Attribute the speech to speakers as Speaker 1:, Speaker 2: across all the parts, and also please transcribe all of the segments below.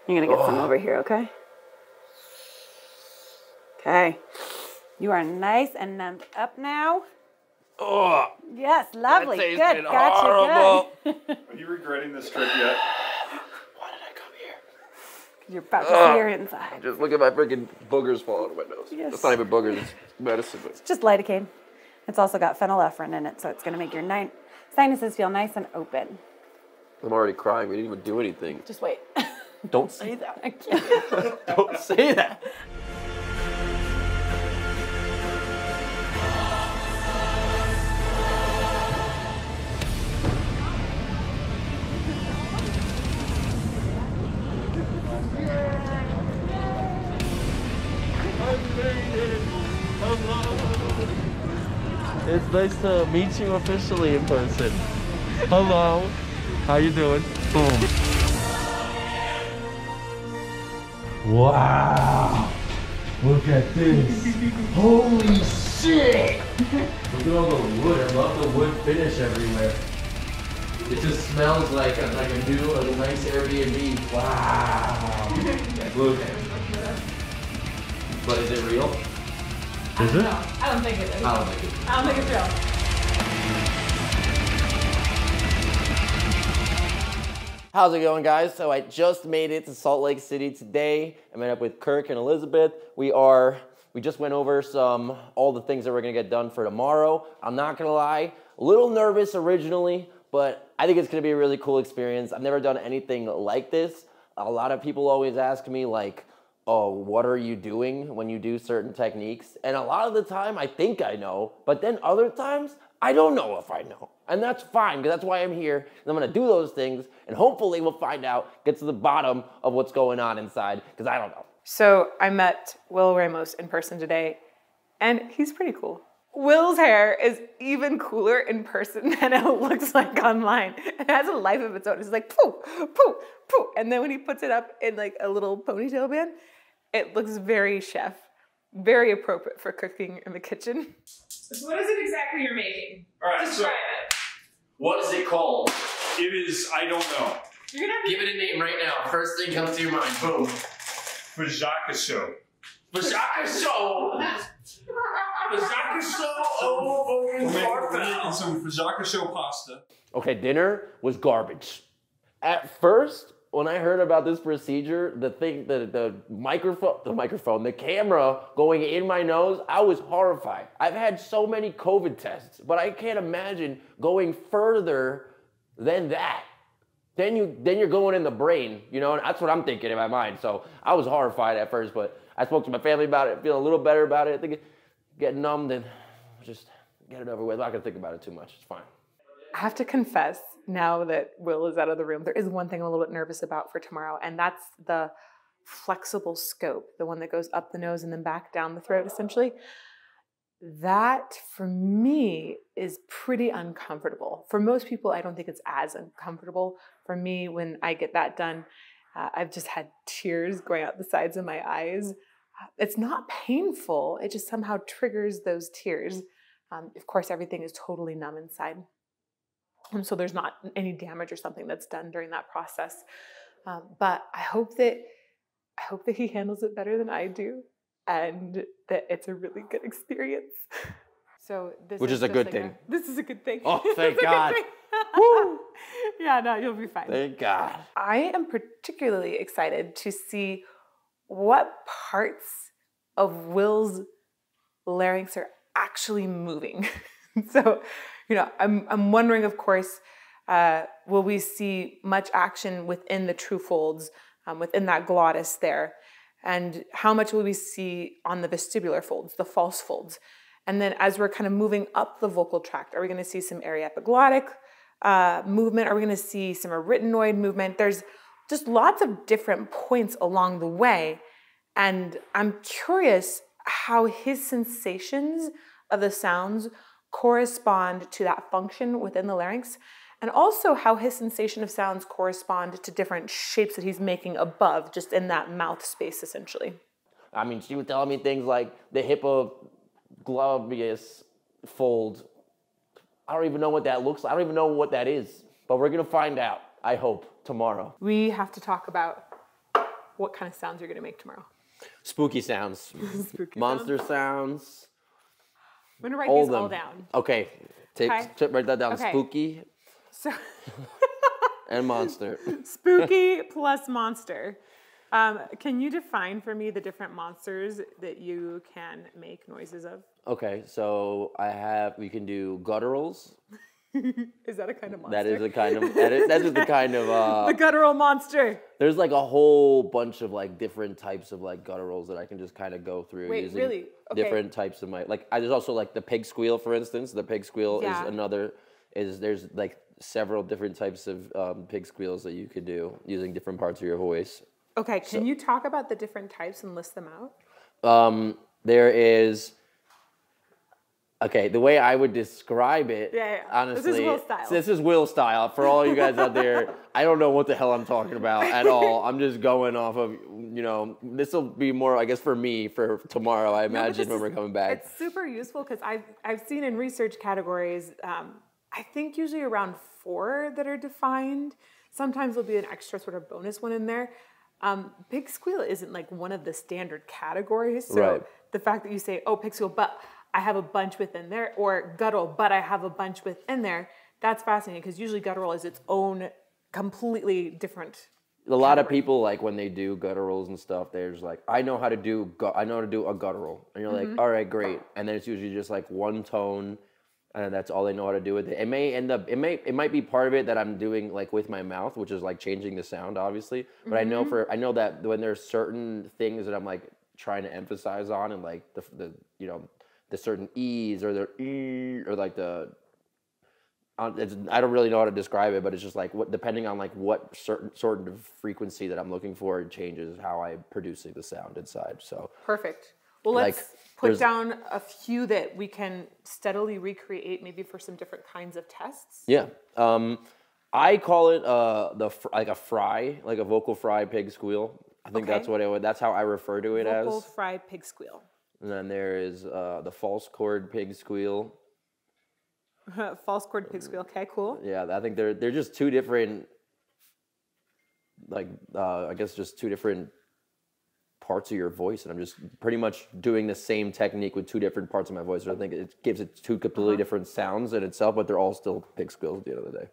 Speaker 1: You're gonna get some over here, okay? Okay. You are nice and numbed up now.
Speaker 2: Oh,
Speaker 1: yes, lovely.
Speaker 2: That
Speaker 1: good. Gotcha.
Speaker 2: Horrible.
Speaker 1: Good.
Speaker 3: Are you regretting this trip yet?
Speaker 2: Why did I come here?
Speaker 1: You're about to see your inside.
Speaker 2: Just look at my freaking boogers falling out of my nose.
Speaker 1: Yes.
Speaker 2: That's not even boogers, it's medicine.
Speaker 1: It's just lidocaine. It's also got phenylephrine in it, so it's going to make your sinuses feel nice and open.
Speaker 2: I'm already crying. We didn't even do anything.
Speaker 1: Just wait.
Speaker 2: Don't say that.
Speaker 1: I can't.
Speaker 2: Don't say that.
Speaker 4: It's nice to meet you officially in person. Hello. How you doing? Boom. Wow. Look at this. Holy shit. Look at all the wood. I love the wood finish everywhere. It just smells like a nice Airbnb. Wow. Look. But is it real? Is it?
Speaker 1: No, I don't think it is.
Speaker 4: I don't think it is.
Speaker 1: I don't think it's real.
Speaker 2: How's it going, guys? So I just made it to Salt Lake City today. I met up with Kirk and Elizabeth. We just went over all the things that we're gonna get done for tomorrow. I'm not gonna lie, a little nervous originally, but I think it's gonna be a really cool experience. I've never done anything like this. A lot of people always ask me like, oh, what are you doing when you do certain techniques? And a lot of the time I think I know, but then other times I don't know if I know. And that's fine, because that's why I'm here. And I'm gonna do those things, and hopefully we'll find out, get to the bottom of what's going on inside, because I don't know.
Speaker 5: So I met Will Ramos in person today, and he's pretty cool. Will's hair is even cooler in person than it looks like online. It has a life of its own. It's like poof, poof, poof. And then when he puts it up in like a little ponytail band, it looks very chef, very appropriate for cooking in the kitchen. So what is it exactly you're making?
Speaker 3: All right,
Speaker 5: Describe it.
Speaker 2: What is it called?
Speaker 3: It is, I don't know.
Speaker 5: You're gonna have to
Speaker 2: Give it a name right now. First thing comes to your mind. Boom.
Speaker 3: Fajaka show.
Speaker 2: Fajaka show. Fajaka show. Oh,
Speaker 3: We're making some Fajaka show pasta.
Speaker 2: Okay, dinner was garbage. At first, when I heard about this procedure, the camera going in my nose, I was horrified. I've had so many COVID tests, but I can't imagine going further than that. Then you're going in the brain, you know, and that's what I'm thinking in my mind. So I was horrified at first, but I spoke to my family about it, feeling a little better about it. I think getting numbed and just get it over with. I'm not gonna think about it too much. It's fine.
Speaker 5: I have to confess, now that Will is out of the room, there is one thing I'm a little bit nervous about for tomorrow, and that's the flexible scope, the one that goes up the nose and then back down the throat, essentially. That, for me, is pretty uncomfortable. For most people, I don't think it's as uncomfortable. For me, when I get that done, I've just had tears going out the sides of my eyes. It's not painful. It just somehow triggers those tears. Of course, everything is totally numb inside. So there's not any damage or something that's done during that process. But I hope that he handles it better than I do, and that it's a really good experience. So this
Speaker 2: Which is a good thing.
Speaker 5: This is a good thing.
Speaker 2: Oh, thank God.
Speaker 5: Woo! Yeah, no, you'll be fine.
Speaker 2: Thank God.
Speaker 5: I am particularly excited to see what parts of Will's larynx are actually moving. So, you know, I'm wondering, of course, will we see much action within the true folds, within that glottis there? And how much will we see on the vestibular folds, the false folds? And then as we're kind of moving up the vocal tract, are we going to see some aryepiglottic movement? Are we going to see some arytenoid movement? There's just lots of different points along the way. And I'm curious how his sensations of the sounds correspond to that function within the larynx, and also how his sensation of sounds correspond to different shapes that he's making above, just in that mouth space, essentially.
Speaker 2: I mean, she was telling me things like the hippoglobius fold. I don't even know what that looks like. I don't even know what that is, but we're gonna find out, I hope, tomorrow.
Speaker 5: We have to talk about what kind of sounds you're going to make tomorrow.
Speaker 2: Spooky sounds.
Speaker 5: Spooky
Speaker 2: Monster sounds.
Speaker 5: I'm going to write
Speaker 2: All
Speaker 5: these all
Speaker 2: them.
Speaker 5: down.
Speaker 2: Okay. Write that down.
Speaker 5: Okay.
Speaker 2: Spooky
Speaker 5: So
Speaker 2: and monster.
Speaker 5: spooky plus monster. Can you define for me the different monsters that you can make noises of?
Speaker 2: Okay, so we can do gutturals.
Speaker 5: Is that a kind of monster?
Speaker 2: That is a kind of, that is the kind of,
Speaker 5: the guttural monster.
Speaker 2: there's like a whole bunch of like different types of like gutturals that I can just kind of go through.
Speaker 5: Wait,
Speaker 2: using
Speaker 5: really? Okay.
Speaker 2: different types of there's also like the pig squeal, for instance. The pig squeal
Speaker 5: Yeah.
Speaker 2: is another, there's like several different types of pig squeals that you could do using different parts of your voice.
Speaker 5: Okay, can you talk about the different types and list them out?
Speaker 2: There is, okay, the way I would describe it,
Speaker 5: Yeah.
Speaker 2: honestly.
Speaker 5: This is Will style.
Speaker 2: This is Will style. For all you guys out there, I don't know what the hell I'm talking about at all. I'm just going off of, this will be more, I guess, for me, for tomorrow, I imagine, when we're coming back.
Speaker 5: It's super useful because I've seen in research categories, I think usually around 4 that are defined. Sometimes there'll be an extra sort of bonus one in there. Pig squeal isn't like one of the standard categories. So
Speaker 2: Right.
Speaker 5: the fact that you say, oh, pig squeal, but I have a bunch within there, or guttural, but I have a bunch within there, that's fascinating because usually guttural is its own completely different.
Speaker 2: A lot of people, like, when they do gutturals and stuff, they're just like, I know how to do a guttural. And you're like, all right, great. And then it's usually just like one tone, and that's all they know how to do with it. It might be part of it that I'm doing like with my mouth, which is like changing the sound, obviously. But I know that when there's certain things that I'm like trying to emphasize on, and like the certain E's or the E or like I don't really know how to describe it, but it's just like depending on like what certain sort of frequency that I'm looking for, it changes how I'm producing the sound inside. So
Speaker 5: Perfect. Well, let's put down a few that we can steadily recreate, maybe for some different kinds of tests.
Speaker 2: Yeah. I call it a vocal fry pig squeal. I think that's that's how I refer to it as.
Speaker 5: Vocal fry pig squeal.
Speaker 2: And then there is the false chord pig squeal.
Speaker 5: False chord pig squeal. Okay, cool.
Speaker 2: Yeah, I think they're just two different, I guess just two different parts of your voice, and I'm just pretty much doing the same technique with two different parts of my voice. So I think it gives it two completely different sounds in itself, but they're all still pig squeals at the end of the day.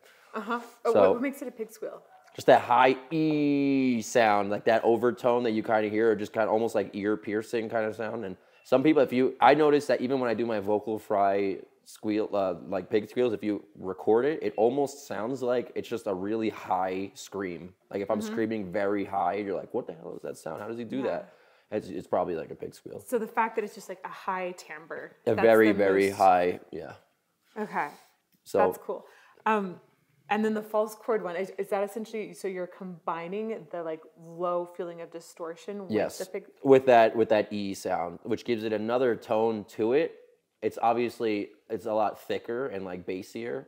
Speaker 5: So, what makes it a pig squeal?
Speaker 2: Just that high E sound, like that overtone that you kind of hear, or just kind of almost like ear piercing kind of sound. And some people, I notice that even when I do my vocal fry squeal, like pig squeals, if you record it, it almost sounds like it's just a really high scream. Like if I'm screaming very high, you're like, what the hell is that sound? How does he do that? It's probably like a pig squeal.
Speaker 5: So the fact that it's just like a high timbre.
Speaker 2: A very, very high, yeah.
Speaker 5: Okay,
Speaker 2: so
Speaker 5: that's cool. And then the false chord one, is that essentially, so you're combining the like low feeling of distortion with the pig?
Speaker 2: with that E sound, which gives it another tone to it. It's obviously, it's a lot thicker and like bassier.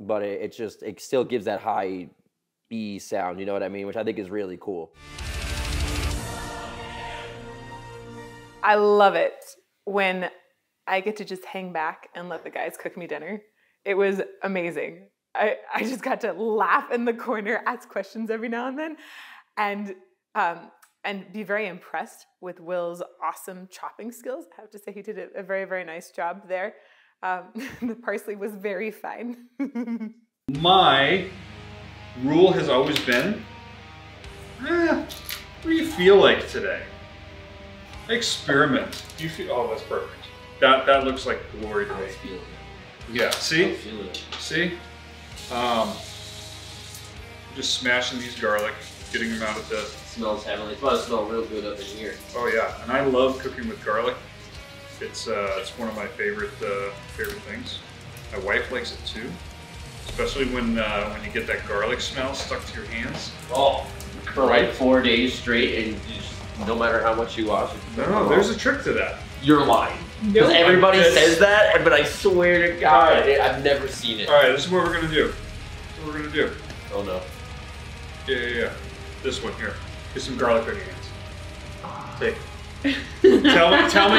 Speaker 2: But it still gives that high E sound, you know what I mean? Which I think is really cool.
Speaker 5: I love it when I get to just hang back and let the guys cook me dinner. It was amazing. I just got to laugh in the corner, ask questions every now and then, and be very impressed with Will's awesome chopping skills. I have to say he did a very, very nice job there. The parsley was very fine.
Speaker 3: My rule has always been, what do you feel like today? Experiment. Do you feel? Oh, that's perfect. That looks like glory to me. Yeah. See? See? Just smashing these garlic, getting them out of the.
Speaker 4: Smells heavenly. It's supposed to smell real good up in here.
Speaker 3: Oh yeah, and I love cooking with garlic. It's one of my favorite things. My wife likes it too, especially when you get that garlic smell stuck to your hands.
Speaker 4: Oh, for like 4 days straight, and no matter how much you wash it.
Speaker 3: No, there's a trick to that.
Speaker 4: You're lying. Because everybody says that, but I swear to God, I've never seen it.
Speaker 3: All right, this is what we're gonna do.
Speaker 4: Oh no.
Speaker 3: Yeah. This one here. Get some garlic on your hands. Take. Tell me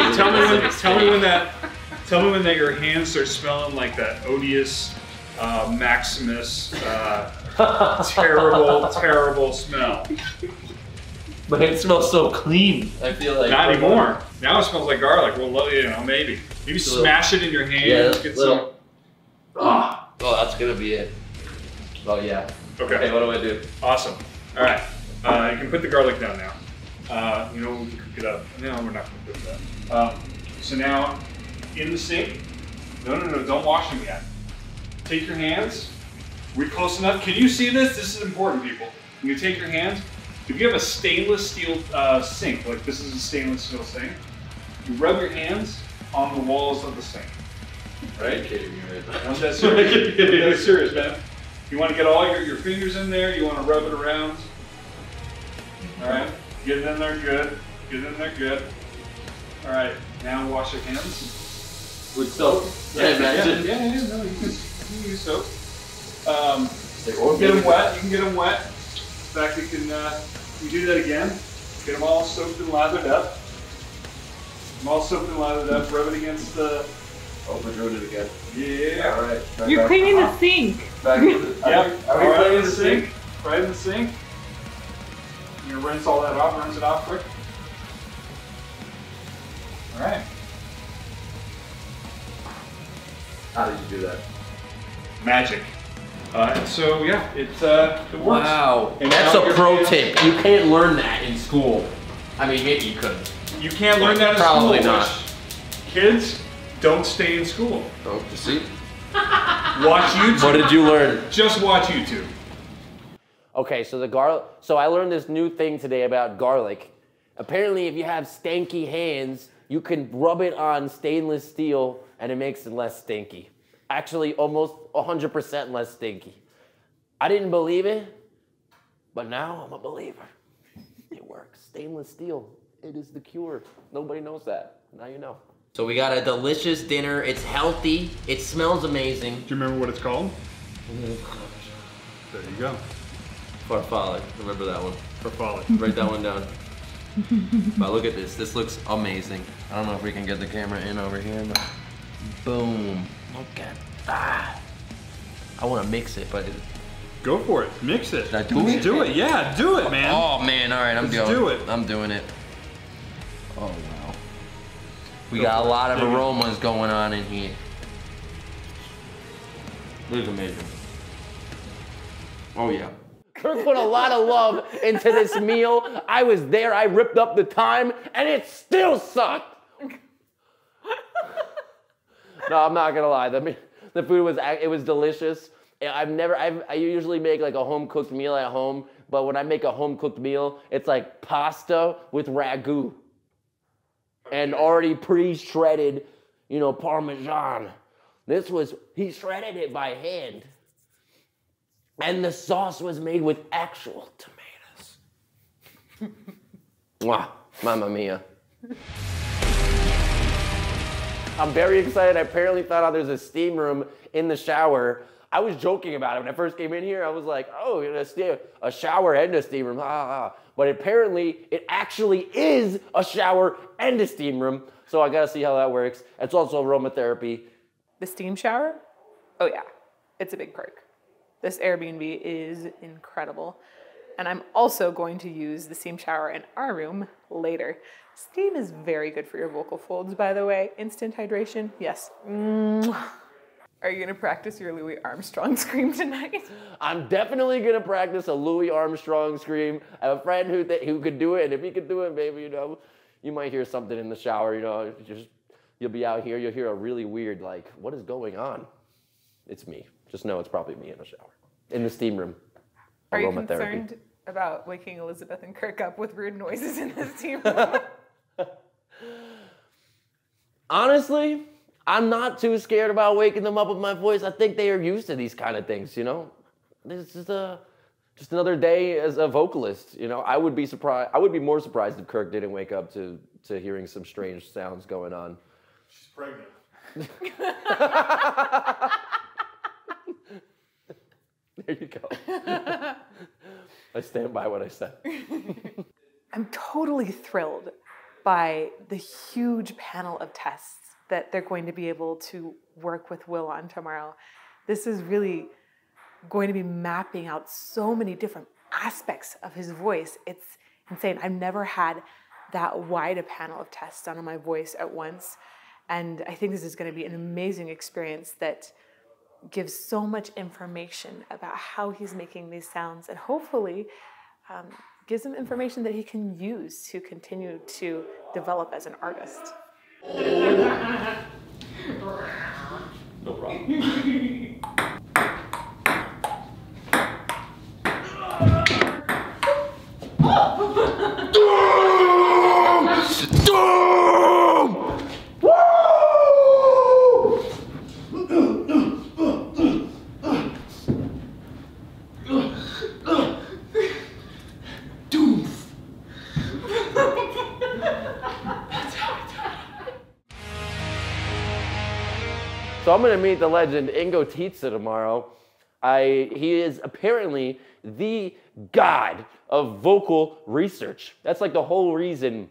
Speaker 3: when that your hands start smelling like that odious Maximus terrible smell.
Speaker 4: But it smells so clean. I feel like
Speaker 3: not anymore. Now it smells like garlic. Well, you know, maybe smash it in your hand.
Speaker 4: Yeah,
Speaker 3: get
Speaker 4: little. Oh, that's gonna be it. Oh yeah.
Speaker 3: Okay.
Speaker 4: What do I do?
Speaker 3: Awesome. All right. You can put the garlic down now. You know, we can cook it up. No, we're not gonna cook that. So now, in the sink. No, don't wash them yet. Take your hands. We're close enough. Can you see this? This is important, people. You take your hands. If you have a stainless steel sink, like this is a stainless steel sink, you rub your hands on the walls of the sink. Right?
Speaker 4: You're kidding me right now.
Speaker 3: That's serious. That's serious, man. You want to get all your fingers in there. You want to rub it around. All right. Get it in there good. Get it in there good. All right. Now wash your hands.
Speaker 4: With soap?
Speaker 3: Yeah, no, you can use soap. Get them wet. You can get them wet. In fact, you do that again. Get them all soaked and lathered up. Rub it against the.
Speaker 4: Oh, we're doing it again.
Speaker 3: Yeah.
Speaker 4: All right.
Speaker 5: You're cleaning the sink.
Speaker 4: Back to the,
Speaker 3: Yep.
Speaker 4: Are we
Speaker 3: Right
Speaker 4: cleaning
Speaker 3: in the sink. Right in the sink. You're gonna rinse all that off. Rinse it off quick. All right.
Speaker 4: How did you do that?
Speaker 3: Magic. And so yeah, it works.
Speaker 2: Wow.
Speaker 3: And
Speaker 2: That's
Speaker 3: now
Speaker 2: a
Speaker 3: your
Speaker 2: pro
Speaker 3: hands-
Speaker 2: tip. You can't learn that in school. I mean, maybe you could.
Speaker 3: You can't learn that in
Speaker 2: Probably
Speaker 3: school.
Speaker 2: not.
Speaker 3: Which kids, don't stay in school.
Speaker 2: Oh, you see?
Speaker 3: Watch YouTube.
Speaker 2: What did you learn?
Speaker 3: Just watch YouTube.
Speaker 2: Okay, so the garlic. So I learned this new thing today about garlic. Apparently, if you have stanky hands, you can rub it on stainless steel, and it makes it less stinky. Actually, almost 100% less stinky. I didn't believe it, but now I'm a believer. It works. Stainless steel. It is the cure. Nobody knows that. Now you know. So we got a delicious dinner. It's healthy. It smells amazing.
Speaker 3: Do you remember what it's called? There you go.
Speaker 2: Farfalle. Remember that one.
Speaker 3: Farfalle.
Speaker 2: Write that one down. But look at this. This looks amazing. I don't know if we can get the camera in over here. But boom. Look at that. I want to mix it, but
Speaker 3: Go for it. Mix it.
Speaker 2: Should I do it?
Speaker 3: Do it. Yeah, do it, man.
Speaker 2: Oh man, all right,
Speaker 3: Let's
Speaker 2: doing
Speaker 3: do it.
Speaker 2: I'm doing it. Oh wow. We
Speaker 3: Go
Speaker 2: got
Speaker 3: for
Speaker 2: a
Speaker 3: it.
Speaker 2: lot of
Speaker 3: Dig it.
Speaker 2: aromas going on in here. This is amazing. Oh yeah. Kirk put a lot of love into this meal. I was there, I ripped up the time, and it still sucked. No, I'm not gonna lie. The food was delicious. I usually make like a home cooked meal at home, but when I make a home cooked meal, it's like pasta with ragu and already pre-shredded, Parmesan. He shredded it by hand. And the sauce was made with actual tomatoes. Wow, mamma mia. I'm very excited. I apparently found out there's a steam room in the shower. I was joking about it when I first came in here. I was like, oh, a shower and a steam room. But apparently, it actually is a shower and a steam room. So I gotta see how that works. It's also aromatherapy.
Speaker 5: The steam shower? Oh yeah, it's a big perk. This Airbnb is incredible. And I'm also going to use the steam shower in our room later. Steam is very good for your vocal folds, by the way. Instant hydration, yes. Are you gonna practice your Louis Armstrong scream tonight?
Speaker 2: I'm definitely gonna practice a Louis Armstrong scream. I have a friend who could do it, and if he could do it, maybe, you might hear something in the shower, you'll be out here, you'll hear a really weird, like, what is going on? It's me. Just know it's probably me in the shower. In the steam room.
Speaker 5: Are you
Speaker 2: Aromatherapy.
Speaker 5: concerned about waking Elizabeth and Kirk up with rude noises in the steam room?
Speaker 2: Honestly, I'm not too scared about waking them up with my voice. I think they are used to these kind of things, This is just another day as a vocalist, I would be surprised. I would be more surprised if Kirk didn't wake up to hearing some strange sounds going on.
Speaker 3: She's pregnant.
Speaker 2: There you go. I stand by what I said.
Speaker 5: I'm totally thrilled by the huge panel of tests that they're going to be able to work with Will on tomorrow. This is really going to be mapping out so many different aspects of his voice. insane. I've never had that wide a panel of tests done on my voice at once. And I think this is going to be an amazing experience that gives so much information about how he's making these sounds, and hopefully gives him information that he can use to continue to develop as an artist.
Speaker 2: No problem. So I'm gonna meet the legend Ingo Titze tomorrow. He is apparently the god of vocal research. That's like the whole reason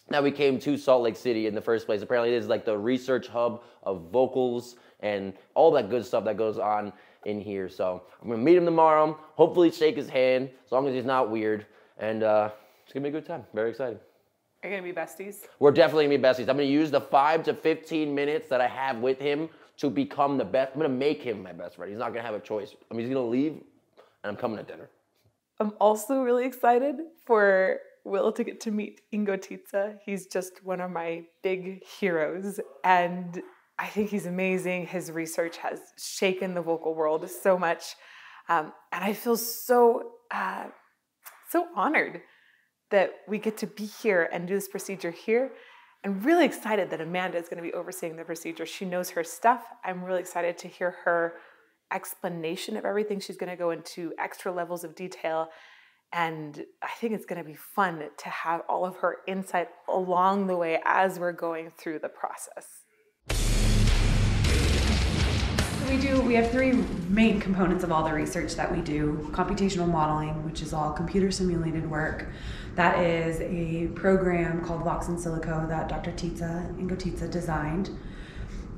Speaker 2: that we came to Salt Lake City in the first place. Apparently it is like the research hub of vocals and all that good stuff that goes on in here. So I'm gonna meet him tomorrow, hopefully shake his hand, as long as he's not weird. And it's gonna be a good time, very excited.
Speaker 5: Are you gonna be besties?
Speaker 2: We're definitely gonna be besties. I'm gonna use the 5 to 15 minutes that I have with him to become the best. I'm gonna make him my best friend. He's not gonna have a choice. I mean, he's gonna leave, and I'm coming to dinner.
Speaker 5: I'm also really excited for Will to get to meet Ingo Titze. He's just one of my big heroes, and I think he's amazing. His research has shaken the vocal world so much, and I feel so honored that we get to be here and do this procedure here. I'm really excited that Amanda is going to be overseeing the procedure. She knows her stuff. I'm really excited to hear her explanation of everything. She's going to go into extra levels of detail. And I think it's going to be fun to have all of her insight along the way as we're going through the process.
Speaker 1: We have 3 main components of all the research that we do. Computational modeling, which is all computer simulated work. That is a program called Vox in Silico that Dr. Ingo Titze designed.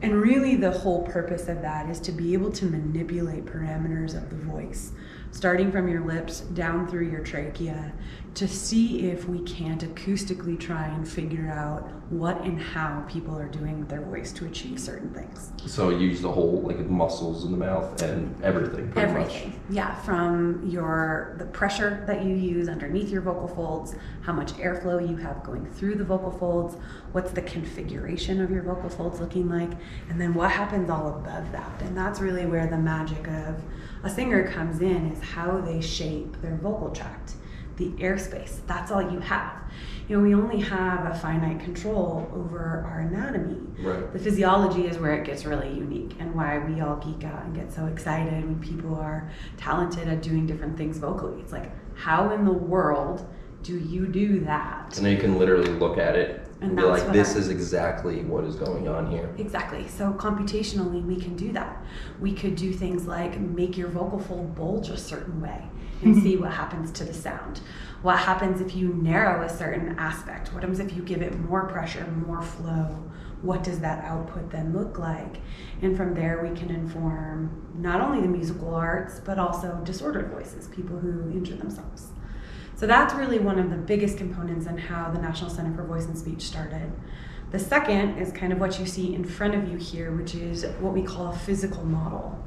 Speaker 1: And really the whole purpose of that is to be able to manipulate parameters of the voice, starting from your lips down through your trachea, to see if we can't acoustically try and figure out what and how people are doing with their voice to achieve certain things.
Speaker 6: So you use the whole, like, muscles in the mouth and everything, pretty much.
Speaker 1: Yeah, from the pressure that you use underneath your vocal folds, how much airflow you have going through the vocal folds, what's the configuration of your vocal folds looking like, and then what happens all above that. And that's really where the magic of a singer comes in, is how they shape their vocal tract. The airspace, that's all you have. You know, we only have a finite control over our anatomy.
Speaker 6: Right.
Speaker 1: The physiology is where it gets really unique, and why we all geek out and get so excited when people are talented at doing different things vocally. It's like, how in the world do you do that?
Speaker 6: And then you can literally look at it and be
Speaker 1: that's
Speaker 6: like, this is exactly what is going on here.
Speaker 1: Exactly. So computationally, we can do that. We could do things like make your vocal fold bulge a certain way and see what happens to the sound. What happens if you narrow a certain aspect? What happens if you give it more pressure, more flow? What does that output then look like? And from there, we can inform not only the musical arts, but also disordered voices, people who injure themselves. So that's really one of the biggest components in how the National Center for Voice and Speech started. The second is kind of what you see in front of you here, which is what we call a physical model.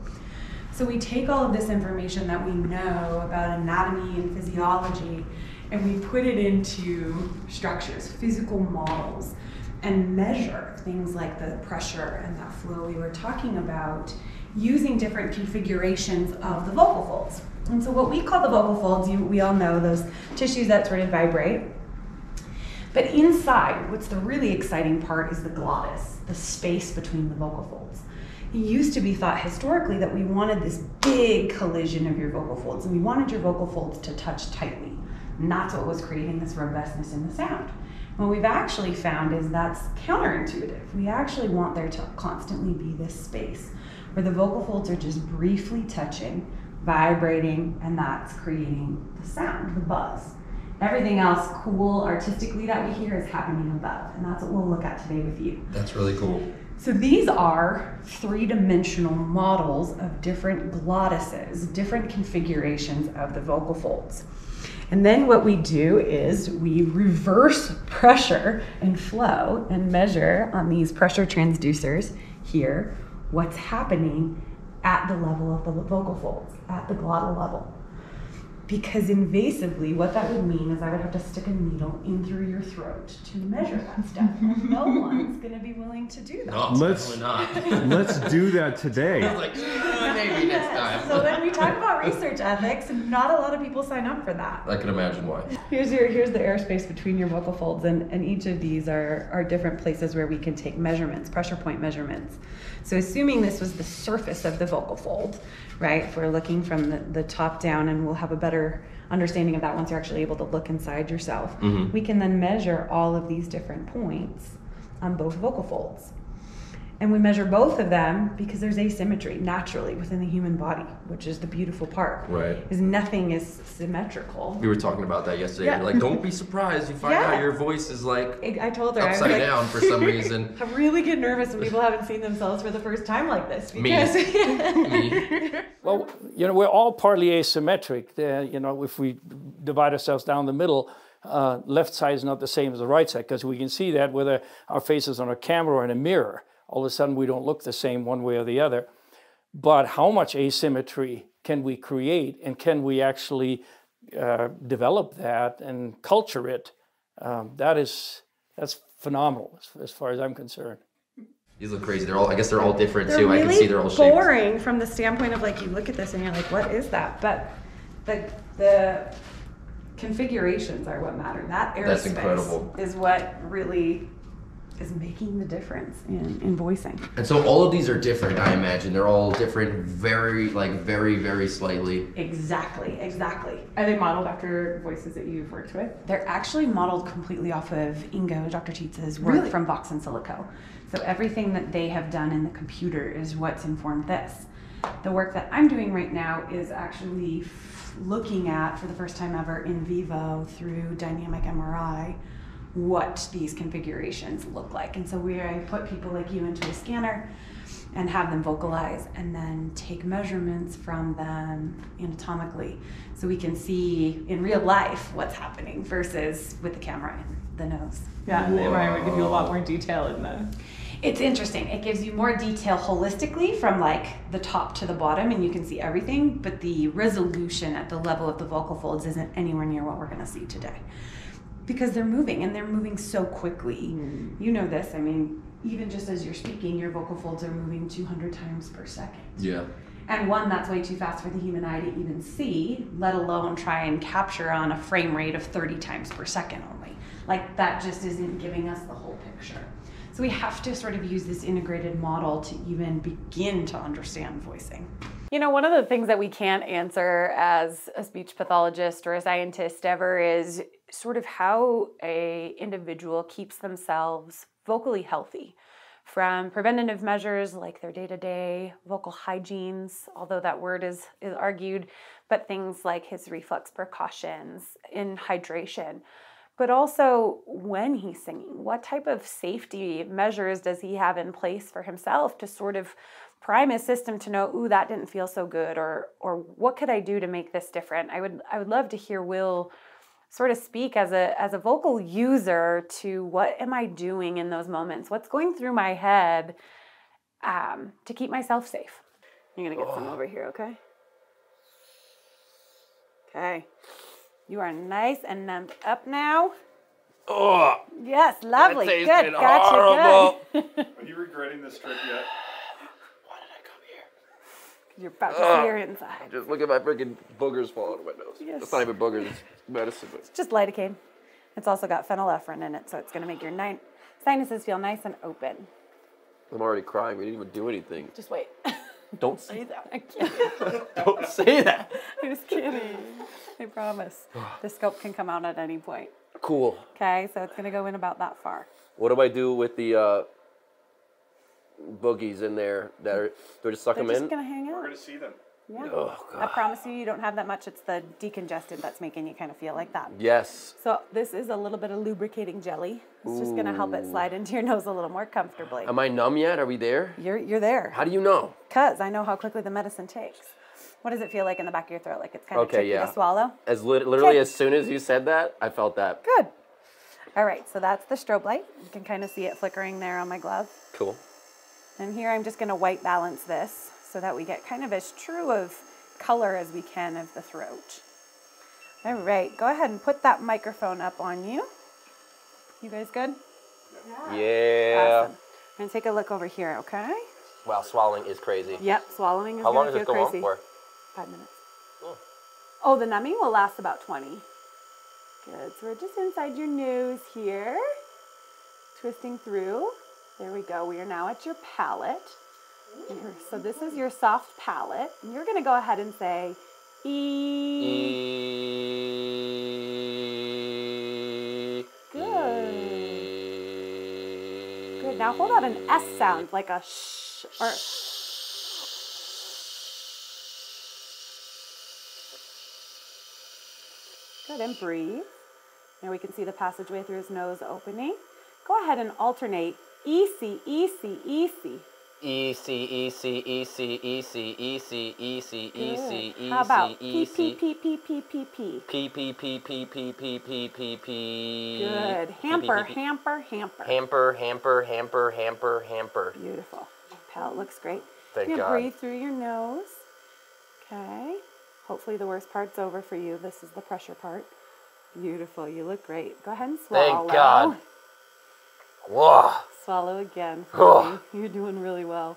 Speaker 1: So we take all of this information that we know about anatomy and physiology, and we put it into structures, physical models, and measure things like the pressure and that flow we were talking about, using different configurations of the vocal folds. And so what we call the vocal folds, we all know those tissues that sort of vibrate. But inside, what's the really exciting part is the glottis, the space between the vocal folds. It used to be thought historically that we wanted this big collision of your vocal folds, and we wanted your vocal folds to touch tightly. And that's what was creating this robustness in the sound. What we've actually found is that's counterintuitive. We actually want there to constantly be this space where the vocal folds are just briefly touching, vibrating, and that's creating the sound, the buzz. Everything else cool artistically that we hear is happening above, and that's what we'll look at today with you.
Speaker 6: That's really cool.
Speaker 1: So these are 3-dimensional models of different glottises, different configurations of the vocal folds. And then what we do is we reverse pressure and flow and measure on these pressure transducers here what's happening at the level of the vocal folds, at the glottal level. Because invasively, what that would mean is I would have to stick a needle in through your throat to measure that stuff. No one's going to be willing to do that.
Speaker 6: No,
Speaker 7: Let's do that today.
Speaker 6: I was like, maybe next time.
Speaker 1: So when we talk about research ethics, not a lot of people sign up for that.
Speaker 6: I can imagine why.
Speaker 1: Here's the airspace between your vocal folds, and each of these are different places where we can take measurements, pressure point measurements. So assuming this was the surface of the vocal fold, right? If we're looking from the top down, and we'll have a better understanding of that once you're actually able to look inside yourself, we can then measure all of these different points on both vocal folds. And we measure both of them because there's asymmetry naturally within the human body, which is the beautiful part.
Speaker 6: Right.
Speaker 1: Is nothing is symmetrical.
Speaker 6: We were talking about that yesterday.
Speaker 1: Yeah.
Speaker 6: You're like, don't be surprised. You find out your voice is like
Speaker 1: I told her
Speaker 6: upside
Speaker 1: I was
Speaker 6: down for some reason.
Speaker 1: I really get nervous when people haven't seen themselves for the first time like this. Because
Speaker 6: Me.
Speaker 8: Well, we're all partly asymmetric. If we divide ourselves down the middle, left side is not the same as the right side, because we can see that whether our face is on a camera or in a mirror. All of a sudden, we don't look the same one way or the other. But how much asymmetry can we create, and can we actually develop that and culture it? That's phenomenal as far as I'm concerned.
Speaker 6: These look crazy. I guess they're all different
Speaker 1: they're
Speaker 6: too.
Speaker 1: really
Speaker 6: I can see they're all shaped.
Speaker 1: boring from the standpoint of like you look at this and you're like, what is that? But the configurations are what matter. That
Speaker 6: That's incredible.
Speaker 1: airspace is what really is making the difference in voicing.
Speaker 6: And so all of these are different, I imagine. They're all different, very, very slightly.
Speaker 1: Exactly.
Speaker 5: Are they modeled after voices that you've worked with?
Speaker 1: They're actually modeled completely off of Ingo, Dr. Titze's work from Vox and Silico. So everything that they have done in the computer is what's informed this. The work that I'm doing right now is actually looking at, for the first time ever in vivo through dynamic MRI, what these configurations look like. And so I put people like you into a scanner and have them vocalize and then take measurements from them anatomically so we can see in real life what's happening versus with the camera in the nose.
Speaker 5: Yeah, and the MRI would give you a lot more detail in the...
Speaker 1: It's interesting. It gives you more detail holistically from like the top to the bottom, and you can see everything, but the resolution at the level of the vocal folds isn't anywhere near what we're going to see today. Because they're moving, and they're moving so quickly. You know this. I mean, even just as you're speaking, your vocal folds are moving 200 times per second.
Speaker 6: Yeah.
Speaker 1: And one, that's way too fast for the human eye to even see, let alone try and capture on a frame rate of 30 times per second only. Like, that just isn't giving us the whole picture. So we have to sort of use this integrated model to even begin to understand voicing.
Speaker 9: One of the things that we can't answer as a speech pathologist or a scientist ever is sort of how an individual keeps themselves vocally healthy, from preventative measures like their day-to-day vocal hygienes, although that word is argued, but things like his reflex precautions in hydration. But also when he's singing, what type of safety measures does he have in place for himself to sort of prime his system to know, ooh, that didn't feel so good, or what could I do to make this different? I would love to hear Will sort of speak as a vocal user to what am I doing in those moments? What's going through my head to keep myself safe? You're gonna get some over here, okay? Okay. You are nice and numbed up now.
Speaker 8: Oh,
Speaker 9: Yes, lovely.
Speaker 8: that
Speaker 9: Good.
Speaker 8: tasted
Speaker 9: Gotcha.
Speaker 8: horrible.
Speaker 9: Good.
Speaker 3: Are you regretting this trip yet?
Speaker 8: Why did I come here?
Speaker 9: You're about to see your inside.
Speaker 2: Just look at my freaking boogers falling out of my nose.
Speaker 9: Yes.
Speaker 2: That's not even boogers, it's medicine. But
Speaker 9: Just lidocaine. It's also got phenylephrine in it, so it's going to make your sinuses feel nice and open.
Speaker 2: I'm already crying. We didn't even do anything.
Speaker 9: Just wait.
Speaker 2: Don't say that.
Speaker 9: I can't.
Speaker 2: Don't say that.
Speaker 9: I'm just kidding. I promise. The scope can come out at any point.
Speaker 2: Cool.
Speaker 9: Okay, so it's going to go in about that far.
Speaker 2: What do I do with the boogies in there? Do I just suck
Speaker 9: They're
Speaker 2: them
Speaker 9: just
Speaker 2: in?
Speaker 9: going to hang
Speaker 3: We're
Speaker 9: out.
Speaker 3: going to see them.
Speaker 9: Yeah.
Speaker 2: Oh,
Speaker 9: I
Speaker 2: God.
Speaker 9: promise you don't have that much. It's the decongestant that's making you kind of feel like that.
Speaker 2: Yes.
Speaker 9: So this is a little bit of lubricating jelly. It's just going to help it slide into your nose a little more comfortably.
Speaker 2: Am I numb yet? Are we there?
Speaker 9: You're there.
Speaker 2: How do you know?
Speaker 9: Because I know how quickly the medicine takes. What does it feel like in the back of your throat? Like it's kind of
Speaker 2: Okay,
Speaker 9: tricky
Speaker 2: yeah.
Speaker 9: to swallow?
Speaker 2: Literally
Speaker 9: Okay.
Speaker 2: as soon as you said that, I felt that.
Speaker 9: Good. All right, so that's the strobe light. You can kind of see it flickering there on my glove.
Speaker 2: Cool.
Speaker 9: And here I'm just going to white balance this so that we get kind of as true of color as we can of the throat. All right, go ahead and put that microphone up on you. You guys good?
Speaker 2: Yeah.
Speaker 9: Awesome. I'm going to take a look over here, okay?
Speaker 2: Wow, swallowing is crazy.
Speaker 9: Yep, swallowing is
Speaker 2: How long
Speaker 9: going to
Speaker 2: does
Speaker 9: feel
Speaker 2: this go
Speaker 9: crazy.
Speaker 2: on for?
Speaker 9: 5 minutes.
Speaker 2: Oh.
Speaker 9: Oh, the numbing will last about 20. Good. So we're just inside your nose here, twisting through. There we go. We are now at your palate. So this is your soft palate. And you're going to go ahead and say E. Good. Good. Now hold out an S sound, like a sh or. Good, and breathe. Now we can see the passageway through his nose opening. Go ahead and alternate E-C, E-C, E-C.
Speaker 2: E-C, E-C, E-C, E-C, E-C, E-C, E-C, E-C,
Speaker 9: How about
Speaker 2: E-C.
Speaker 9: P-P-P-P-P-P-P?
Speaker 2: P-P-P-P-P-P-P-P.
Speaker 9: Good. Hamper, hamper, hamper.
Speaker 2: Hamper, hamper, hamper, hamper, hamper.
Speaker 9: Beautiful. Palate looks great.
Speaker 2: Thank
Speaker 9: you
Speaker 2: God.
Speaker 9: Breathe through your nose. Okay. Hopefully the worst part's over for you. This is the pressure part. Beautiful. You look great. Go ahead and swallow.
Speaker 2: Thank God. Whoa.
Speaker 9: Swallow again for me. You're doing really well.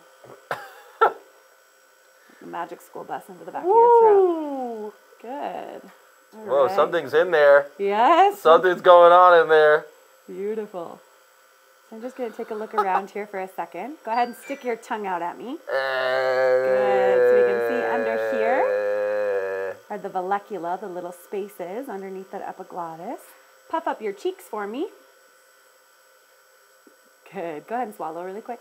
Speaker 9: The magic school bus into the back of your throat. Good. All
Speaker 2: Whoa,
Speaker 9: right.
Speaker 2: something's in there.
Speaker 9: Yes.
Speaker 2: Something's going on in there.
Speaker 9: Beautiful. So I'm just going to take a look around here for a second. Go ahead and stick your tongue out at me. Good. So we can see under here are the vallecula, the little spaces underneath that epiglottis. Puff up your cheeks for me. Good. Go ahead and swallow really quick.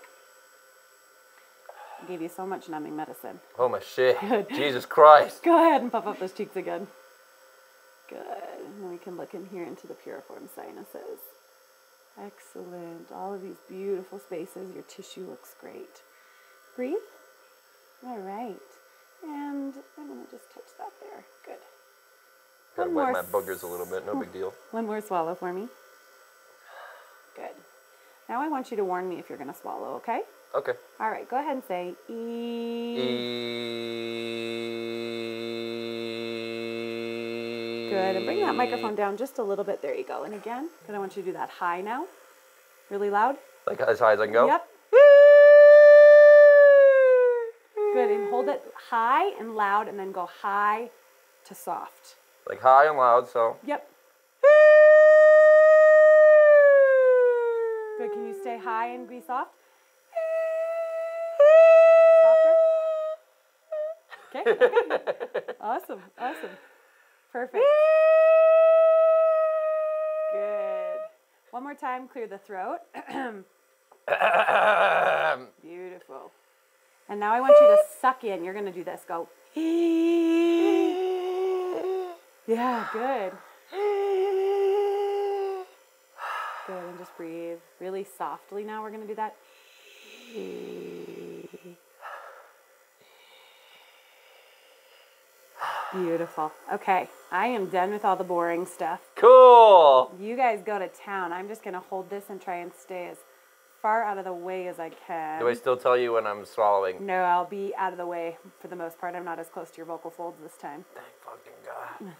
Speaker 9: I gave you so much numbing medicine.
Speaker 2: Oh my shit.
Speaker 9: Good.
Speaker 2: Jesus Christ.
Speaker 9: Go ahead and puff up those cheeks again. Good. And then we can look in here into the piriform sinuses. Excellent. All of these beautiful spaces. Your tissue looks great. Breathe. All right. And I'm going to just touch that there. Good.
Speaker 2: Gotta wipe my boogers a little bit. No big deal.
Speaker 9: One more swallow for me. Good. Now I want you to warn me if you're going to swallow, okay?
Speaker 2: Okay.
Speaker 9: All right. Go ahead and say E. Good. And bring that microphone down just a little bit. There you go. And again, because I want you to do that high now. Really loud.
Speaker 2: Like as high as I can go?
Speaker 9: Yep. Good. And hold it high and loud and then go high to soft.
Speaker 2: Like high and loud, so.
Speaker 9: Yep. Good. Can you stay high and be soft? Softer? Okay. Awesome. Awesome. Perfect. Good. One more time, clear the throat. Beautiful. And now I want you to suck in. You're going to do this. Go. Yeah, good. Good, and just breathe really softly now. We're going to do that. Beautiful. Okay, I am done with all the boring stuff.
Speaker 2: Cool.
Speaker 9: You guys go to town. I'm just going to hold this and try and stay as far out of the way as I can.
Speaker 2: Do I still tell you when I'm swallowing?
Speaker 9: No, I'll be out of the way for the most part. I'm not as close to your vocal folds this time.
Speaker 2: Thank fucking God.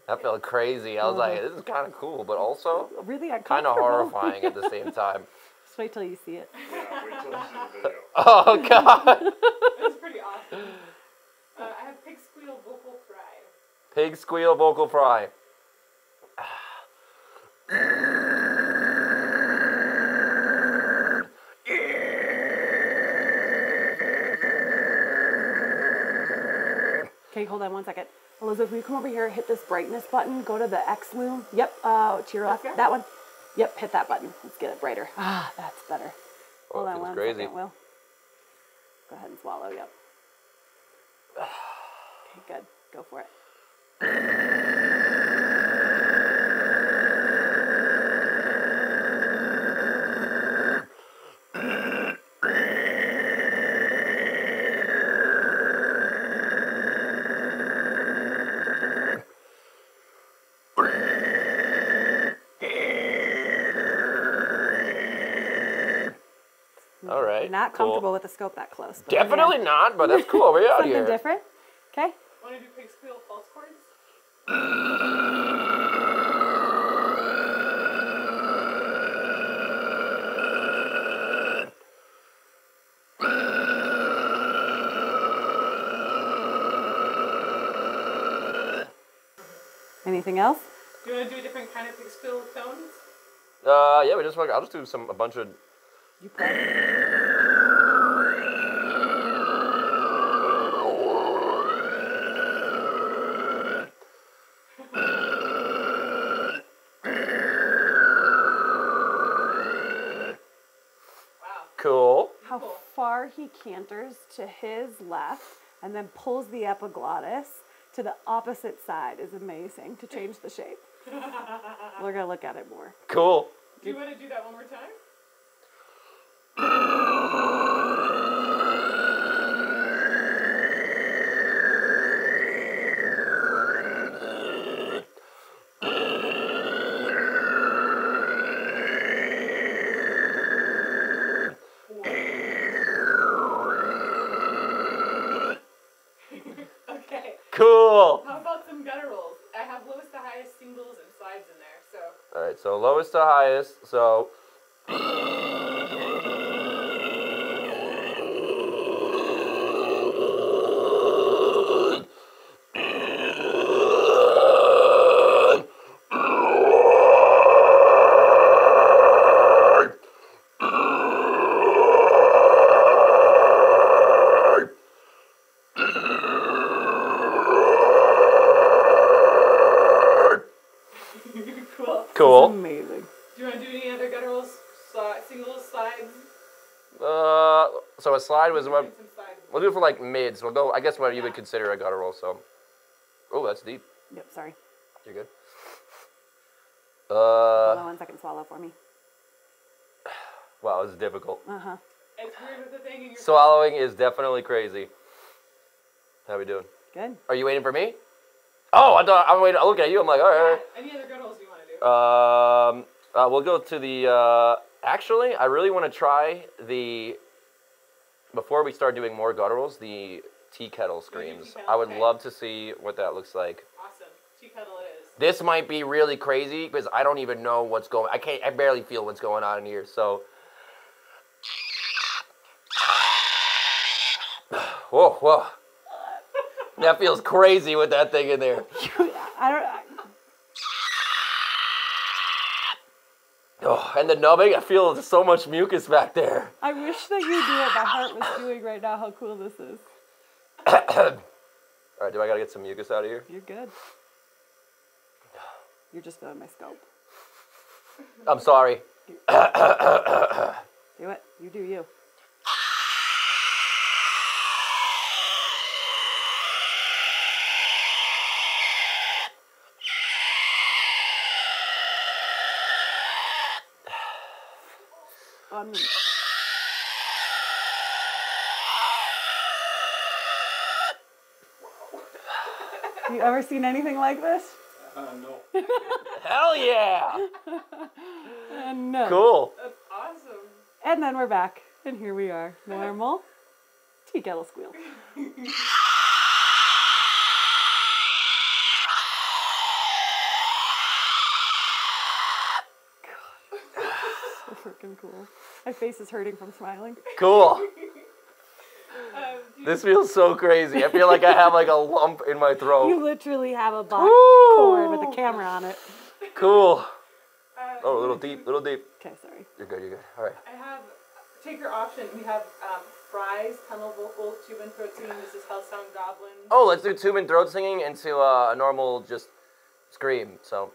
Speaker 2: That felt crazy. I was like, this is kind of cool, but also
Speaker 9: really
Speaker 2: kind of horrifying at the same time.
Speaker 9: Just wait till you see it.
Speaker 3: Yeah, wait till you see the video.
Speaker 2: Oh, God.
Speaker 5: It's pretty awesome. I have pig squeal vocal fry.
Speaker 2: Pig squeal vocal fry.
Speaker 9: Okay, hold on one second. Elizabeth, will you come over here, hit this brightness button, go to the X loom. Yep, to your left, that one. Yep, hit that button. Let's get it brighter. Ah, that's better. Hold on one second, Will. Go ahead and swallow, yep. Okay, good. Go for it.
Speaker 2: All right.
Speaker 9: Not
Speaker 2: cool.
Speaker 9: comfortable with the scope that close. But
Speaker 2: Definitely not, but that's cool. We're out
Speaker 9: something
Speaker 2: here.
Speaker 9: different. Okay.
Speaker 5: Want to do pig squeal false chords?
Speaker 9: Anything else?
Speaker 5: Do you want to do a different kind of pig squeal tones?
Speaker 2: Yeah, I'll just do a bunch of.
Speaker 9: You play.
Speaker 2: Cool.
Speaker 9: How far he canters to his left and then pulls the epiglottis to the opposite side is amazing to change the shape. We're going to look at it more.
Speaker 2: Cool.
Speaker 5: Do you want to do that one more time? Okay.
Speaker 2: Cool.
Speaker 5: How about some gutturals? I have lowest to highest singles and slides in there, so.
Speaker 2: All right, so lowest to highest. So. Cool.
Speaker 9: Amazing.
Speaker 5: Do you want to do any other gutturals? Singles, slides?
Speaker 2: So a slide was what?
Speaker 5: Some slides.
Speaker 2: We'll do it for like mids. We'll go. I guess what you would consider a guttural. So. Oh, that's deep.
Speaker 9: Yep, sorry.
Speaker 2: You're good.
Speaker 9: Hold on 1 second, swallow for me.
Speaker 2: Wow, this is difficult.
Speaker 9: Uh-huh.
Speaker 5: It's weird with the thing in your
Speaker 2: Swallowing is definitely crazy. How we doing?
Speaker 9: Good.
Speaker 2: Are you waiting for me? Oh, I thought I'm waiting. I look at you. I'm like, all right.
Speaker 5: Any other gutturals you want to do?
Speaker 2: We'll go to the. Actually, I really want to try the. Before we start doing more gutturals, the tea kettle screams.
Speaker 5: kettle?
Speaker 2: I would
Speaker 5: Okay.
Speaker 2: love to see what that looks like.
Speaker 5: Awesome. Tea kettle it is.
Speaker 2: This might be really crazy because I don't even know what's going. I barely feel what's going on in here. So. Whoa, whoa. That feels crazy with that thing in there. Oh, and the numbing, I feel so much mucus back there.
Speaker 9: I wish that you knew what my heart was doing right now, how cool this is.
Speaker 2: All right, do I gotta get some mucus out of here?
Speaker 9: You're good. You're just feeling my scope.
Speaker 2: I'm sorry.
Speaker 9: Do it. You do you. You ever seen anything like this?
Speaker 3: No.
Speaker 2: Hell yeah!
Speaker 9: And
Speaker 2: Cool.
Speaker 5: That's awesome.
Speaker 9: And then we're back. And here we are. Normal tea kettle squeal. So freaking cool. My face is hurting from smiling.
Speaker 2: Cool. This feels so crazy. I feel like I have like a lump in my
Speaker 9: You
Speaker 2: throat.
Speaker 9: literally have a box cord with a camera on it.
Speaker 2: Cool. Oh, a little deep, little deep.
Speaker 9: Okay, sorry.
Speaker 2: You're good, you're good. All right.
Speaker 5: I have, take your option. We have fries, tunnel vocals, tuvan throat singing. This is Hell Sound Goblin.
Speaker 2: Oh, let's do tuvan throat singing into a normal just scream. So.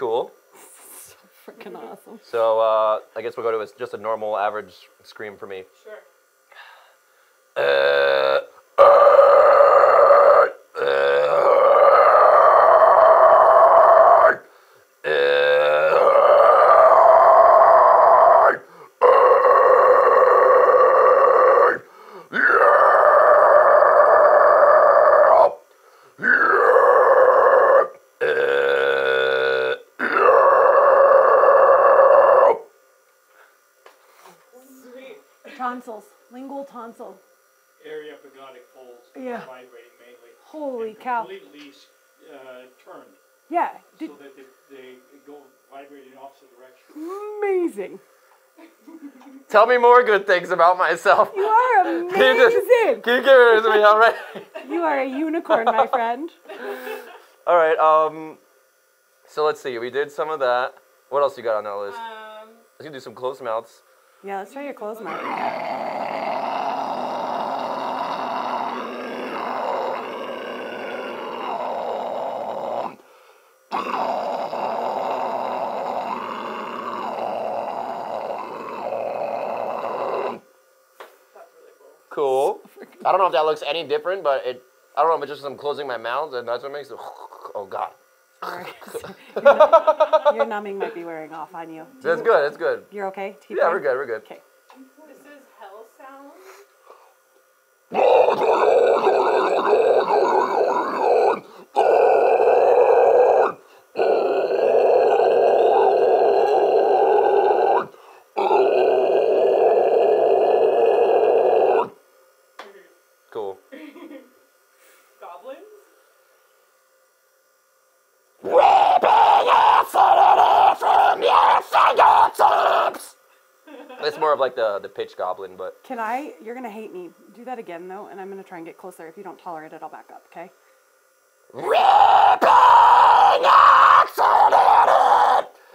Speaker 2: Cool.
Speaker 9: So freaking awesome.
Speaker 2: So I guess we'll go to just a normal average scream for me.
Speaker 5: Sure.
Speaker 9: Tonsils, lingual tonsil.
Speaker 8: Area-epiglottic folds
Speaker 9: Yeah.
Speaker 8: vibrating mainly.
Speaker 9: Holy
Speaker 8: and
Speaker 9: cow.
Speaker 8: Completely turned
Speaker 9: Yeah,
Speaker 8: so that they go vibrate in opposite direction.
Speaker 9: amazing.
Speaker 2: Tell me more good things about myself.
Speaker 9: You are
Speaker 2: Can
Speaker 9: amazing.
Speaker 2: you give it to me, all right?
Speaker 9: You are a unicorn, my friend.
Speaker 2: All right, so let's see. We did some of that. What else you got on that list? Let's do some closed mouths.
Speaker 9: Yeah, let's try your closed mouth.
Speaker 2: Cool. I don't know if that looks any different, but I don't know if it's just I'm closing my mouth and that's what makes it. Oh God.
Speaker 9: Sorry. Your numbing might be wearing off on you.
Speaker 2: That's good. That's good.
Speaker 9: You're okay? Keep
Speaker 2: Yeah,
Speaker 9: going?
Speaker 2: we're good. We're good.
Speaker 9: Okay.
Speaker 5: This is hell sound.
Speaker 2: Cool.
Speaker 5: Goblins.
Speaker 2: It's more of like the pitch goblin, but
Speaker 9: You're going to hate me. Do that again, though, and I'm going to try and get closer. If you don't tolerate it, I'll back up, okay?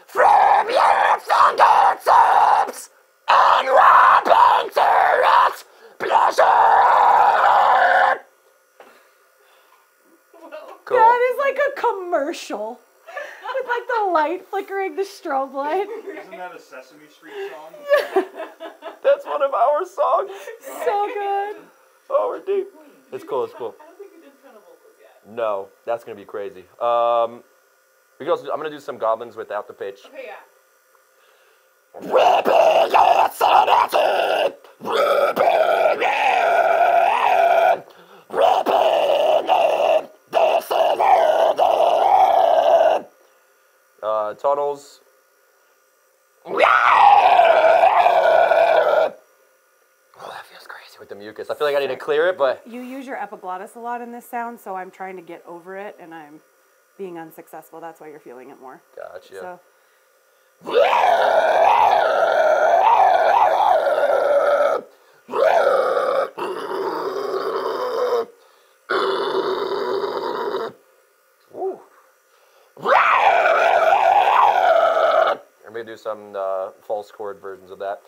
Speaker 2: from your fingertips and wrap into its pleasure. Cool.
Speaker 9: That is like a commercial. With like the light flickering, the strobe light.
Speaker 3: Isn't that a Sesame Street song?
Speaker 2: That's one of our songs.
Speaker 9: So good.
Speaker 2: Oh, we're deep. It's cool. It's cool.
Speaker 5: I don't think we did ton of vocals yet.
Speaker 2: No, that's gonna be crazy. We can also, I'm gonna do some goblins without the pitch.
Speaker 5: Okay, yeah.
Speaker 2: Tunnels. Oh, that feels crazy with the mucus. I feel like I need to clear it, but
Speaker 9: You use your epiglottis a lot in this sound, so I'm trying to get over it, and I'm being unsuccessful. That's why you're feeling it more.
Speaker 2: gotcha.
Speaker 9: So,
Speaker 2: Ooh. I'm gonna do some false chord versions of that.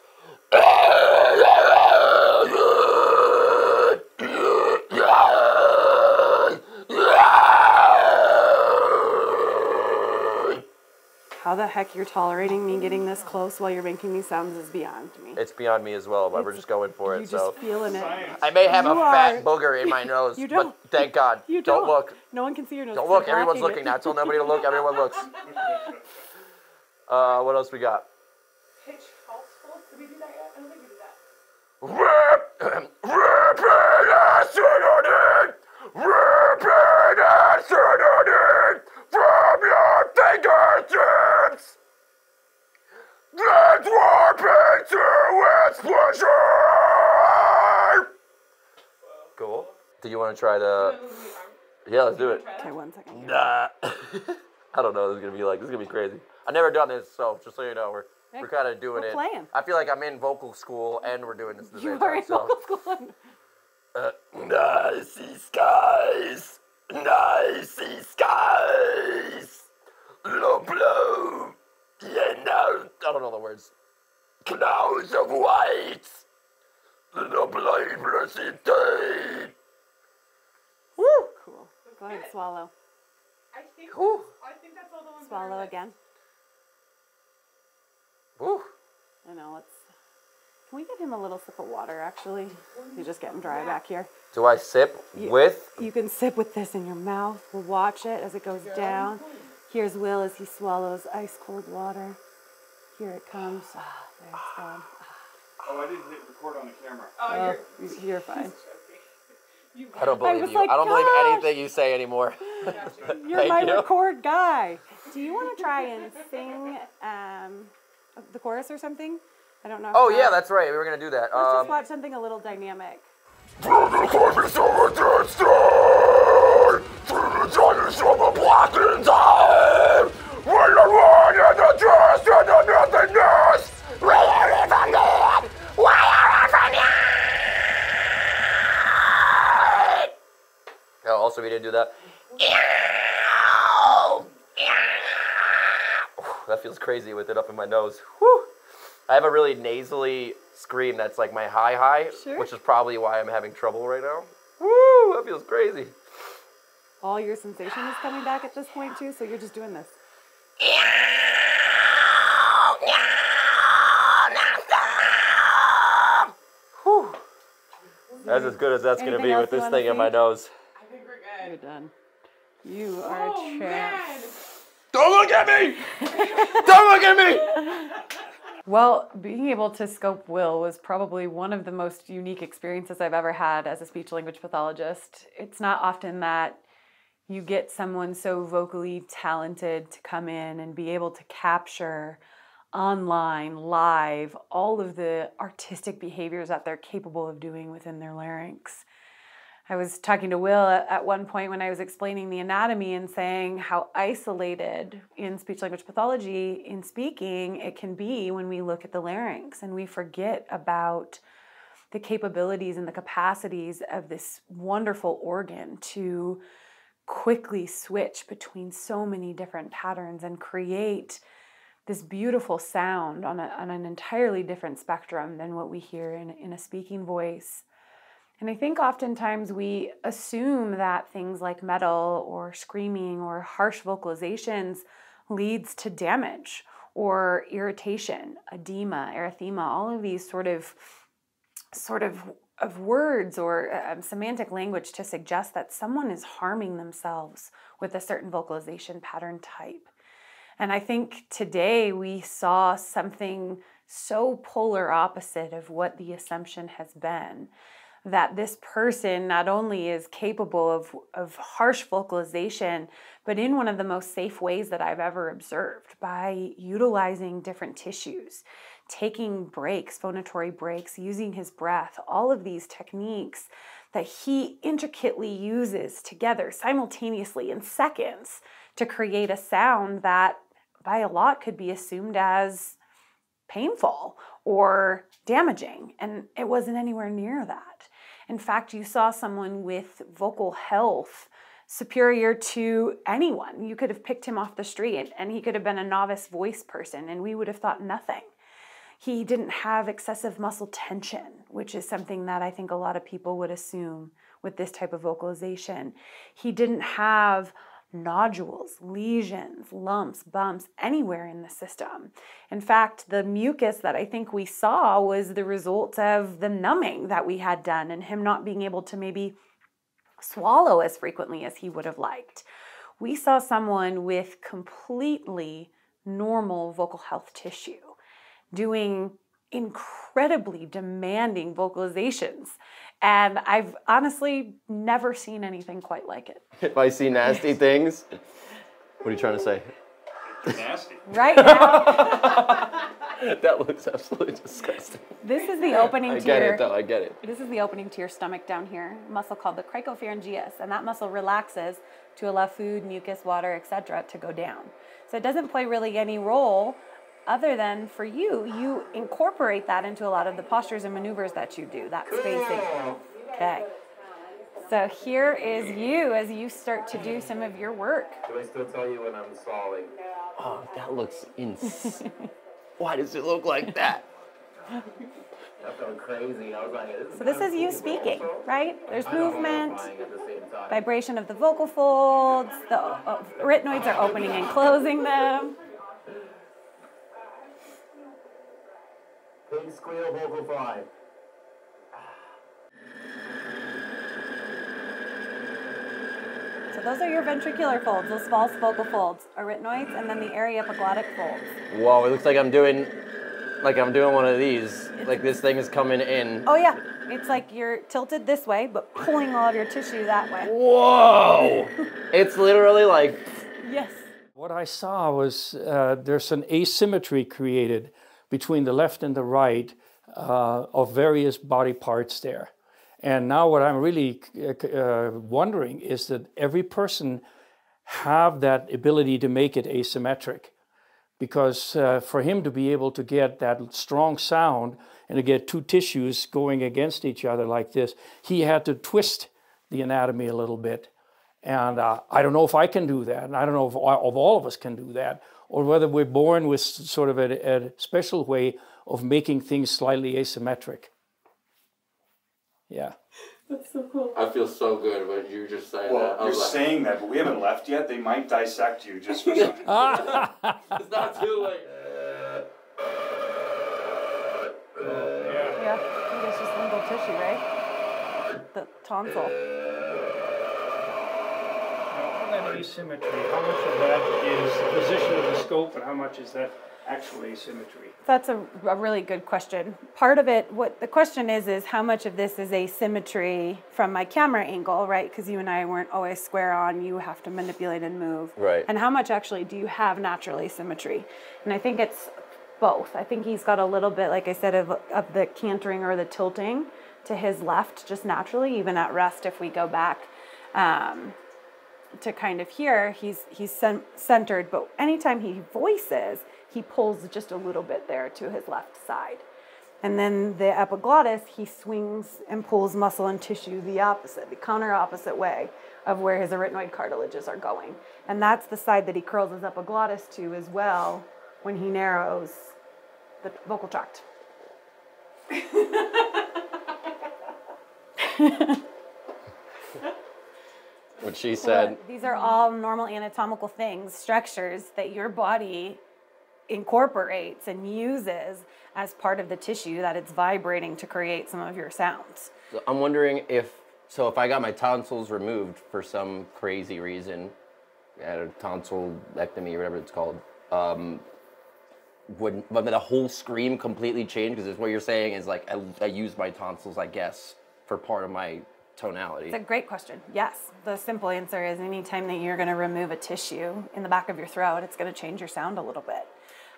Speaker 9: how the heck you're tolerating me getting this close while you're making these sounds is beyond me.
Speaker 2: It's beyond me as well, but we're just going for
Speaker 9: You
Speaker 2: it.
Speaker 9: just
Speaker 2: So
Speaker 9: feeling it.
Speaker 2: I may have a
Speaker 9: You
Speaker 2: fat
Speaker 9: are-
Speaker 2: booger in my nose,
Speaker 9: You don't.
Speaker 2: but thank God.
Speaker 9: You
Speaker 2: Don't look.
Speaker 9: No one can see your nose.
Speaker 2: Don't
Speaker 9: It's like
Speaker 2: look. Everyone's
Speaker 9: blocking
Speaker 2: looking.
Speaker 9: it.
Speaker 2: I told nobody to look. Everyone looks. What else we got?
Speaker 5: Pitch false false. Did we do that yet? I don't think we did that.
Speaker 2: From your fingertips, let's warp into its pleasure. Cool. Do you want to try the? Yeah, let's do it.
Speaker 9: Okay, 1 second.
Speaker 2: Nah. I don't know. This is gonna be like. This is gonna be crazy. I've never done this, so just so you know, we're kind of doing
Speaker 9: we're
Speaker 2: it.
Speaker 9: playing.
Speaker 2: I feel like I'm in vocal school and we're doing this at the
Speaker 9: You
Speaker 2: same
Speaker 9: are
Speaker 2: time.
Speaker 9: in
Speaker 2: So.
Speaker 9: vocal school.
Speaker 2: Nicey skies, nicey skies, low blow, yeah, no, I don't know the words. Clouds of white, the blameless indeed. Woo!
Speaker 9: Cool. Go ahead, swallow.
Speaker 5: I think
Speaker 2: Whew.
Speaker 5: that's all the ones.
Speaker 9: Swallow again.
Speaker 2: Woo.
Speaker 9: I know, can we get him a little sip of water, actually? He's just getting dry back here.
Speaker 2: Do I sip with?
Speaker 9: You can sip with this in your mouth. We'll watch it as it goes down. Here's Will as he swallows ice cold water. Here it comes. Ah, there it's gone.
Speaker 3: Oh, I didn't hit record on the camera.
Speaker 9: Oh, you're fine.
Speaker 2: I don't believe you.
Speaker 9: Like,
Speaker 2: I don't believe
Speaker 9: gosh.
Speaker 2: anything you say anymore.
Speaker 9: You're my record guy. Do you want to try and sing the chorus or something? I don't know.
Speaker 2: Oh, yeah, that's right. We were going to do that.
Speaker 9: Let's just watch something a little dynamic.
Speaker 2: Oh, also, we didn't do that. That feels crazy with it up in my nose. Whew. I have a really nasally scream that's like my high,
Speaker 9: Sure.
Speaker 2: which is probably why I'm having trouble right now. Woo, that feels crazy.
Speaker 9: All your sensation is coming back at this point too, so you're just doing this.
Speaker 2: Whew. That's as good as that's going to be with this thing in my nose.
Speaker 9: I think we're good. You're done. You are a champ.
Speaker 2: Don't look at me! Don't look at me!
Speaker 9: Well, being able to scope Will was probably one of the most unique experiences I've ever had as a speech-language pathologist. It's not often that you get someone so vocally talented to come in and be able to capture online, live, all of the artistic behaviors that they're capable of doing within their larynx. I was talking to Will at one point when I was explaining the anatomy and saying how isolated in speech-language pathology, in speaking, it can be when we look at the larynx and we forget about the capabilities and the capacities of this wonderful organ to quickly switch between so many different patterns and create this beautiful sound on an entirely different spectrum than what we hear in a speaking voice. And I think oftentimes we assume that things like metal or screaming or harsh vocalizations leads to damage or irritation, edema, erythema, all of these sort of words or semantic language to suggest that someone is harming themselves with a certain vocalization pattern type. And I think today we saw something so polar opposite of what the assumption has been, that this person not only is capable of harsh vocalization, but in one of the most safe ways that I've ever observed, by utilizing different tissues, taking breaks, phonatory breaks, using his breath, all of these techniques that he intricately uses together simultaneously in seconds to create a sound that by a lot could be assumed as painful or damaging, and it wasn't anywhere near that. In fact, you saw someone with vocal health superior to anyone. You could have picked him off the street and he could have been a novice voice person and we would have thought nothing. He didn't have excessive muscle tension, which is something that I think a lot of people would assume with this type of vocalization. He didn't have nodules, lesions, lumps, bumps anywhere in the system. In fact, the mucus that I think we saw was the result of the numbing that we had done and him not being able to maybe swallow as frequently as he would have liked. We saw someone with completely normal vocal health tissue doing incredibly demanding vocalizations. And I've honestly never seen anything quite like it.
Speaker 2: If I see nasty things, what are you trying to say?
Speaker 3: Nasty.
Speaker 9: Right now,
Speaker 2: That looks absolutely disgusting.
Speaker 9: this is the opening
Speaker 2: I
Speaker 9: to
Speaker 2: get
Speaker 9: your,
Speaker 2: it though, I get it.
Speaker 9: This is the opening to your stomach down here, a muscle called the cricopharyngeus, and that muscle relaxes to allow food, mucus, water, etc. to go down. So it doesn't play really any role other than for you incorporate that into a lot of the postures and maneuvers that you do, that spacing. Okay. So here is you as you start to do some of your work.
Speaker 4: Do I still tell you when I'm swallowing?
Speaker 2: Oh, that looks insane. Why does it look like that?
Speaker 4: I felt crazy. I was like,
Speaker 9: So this is you speaking, right? There's movement,
Speaker 4: at the same time.
Speaker 9: vibration of the vocal folds, the arytenoids are opening and closing them.
Speaker 2: squeal vocal fry.
Speaker 9: So those are your ventricular folds, those false vocal folds, arytenoids, and then the aryepiglottic folds.
Speaker 2: Whoa, it looks like I'm doing one of these. Like this thing is coming in.
Speaker 9: Oh yeah, it's like you're tilted this way, but pulling all of your tissue that way.
Speaker 2: Whoa! It's literally like...
Speaker 9: Yes.
Speaker 8: What I saw was there's an asymmetry created between the left and the right of various body parts there. And now what I'm really wondering is that every person have that ability to make it asymmetric. Because for him to be able to get that strong sound and to get two tissues going against each other like this, he had to twist the anatomy a little bit. And I don't know if I can do that, and I don't know if all of us can do that, or whether we're born with sort of a special way of making things slightly asymmetric. Yeah.
Speaker 5: That's so cool.
Speaker 2: I feel so good when you just say that.
Speaker 10: Well, you're saying that, but we haven't left yet. They might dissect you just for something.
Speaker 2: It's not too late.
Speaker 9: Yeah, I think it's just lingual tissue, right? The tonsil.
Speaker 8: All that asymmetry, how much of that is the position of the scope and how much is that actual asymmetry?
Speaker 9: That's a really good question. Part of it, what the question is how much of this is asymmetry from my camera angle, right? Because you and I weren't always square on, you have to manipulate and move.
Speaker 2: Right.
Speaker 9: And how much actually do you have natural asymmetry? And I think it's both. I think he's got a little bit, like I said, of the cantering or the tilting to his left just naturally, even at rest if we go back. To kind of here, he's centered, but anytime he voices, he pulls just a little bit there to his left side. And then the epiglottis, he swings and pulls muscle and tissue the opposite, the counter opposite way of where his arytenoid cartilages are going. And that's the side that he curls his epiglottis to as well when he narrows the vocal tract.
Speaker 2: What she said.
Speaker 9: These are all normal anatomical things, structures that your body incorporates and uses as part of the tissue that it's vibrating to create some of your sounds.
Speaker 2: So I'm wondering if I got my tonsils removed for some crazy reason, at a tonsillectomy or whatever it's called, would the whole scream completely change? Because what you're saying is like I use my tonsils, I guess, for part of my tonality.
Speaker 9: It's a great question. Yes. The simple answer is anytime that you're going to remove a tissue in the back of your throat, it's going to change your sound a little bit.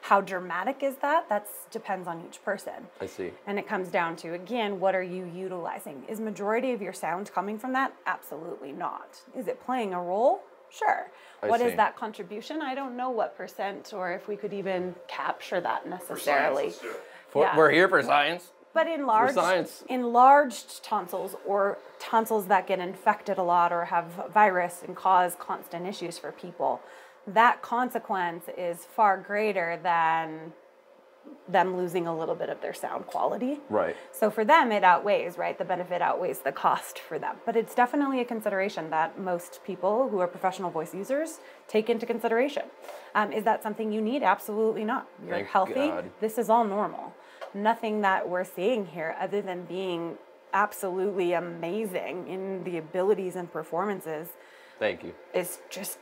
Speaker 9: How dramatic is that? That depends on each person.
Speaker 2: I see.
Speaker 9: And it comes down to, again, what are you utilizing? Is majority of your sound coming from that? Absolutely not. Is it playing a role? Sure. What is that contribution? I don't know what percent or if we could even capture that necessarily.
Speaker 2: We're here for science.
Speaker 9: But enlarged tonsils or tonsils that get infected a lot or have virus and cause constant issues for people, that consequence is far greater than them losing a little bit of their sound quality.
Speaker 2: Right.
Speaker 9: So for them, it outweighs, right? The benefit outweighs the cost for them. But it's definitely a consideration that most people who are professional voice users take into consideration. Is that something you need? Absolutely not. You're
Speaker 2: Thank
Speaker 9: healthy.
Speaker 2: God.
Speaker 9: This is all normal. Nothing that we're seeing here other than being absolutely amazing in the abilities and performances.
Speaker 2: Thank you.
Speaker 9: Is just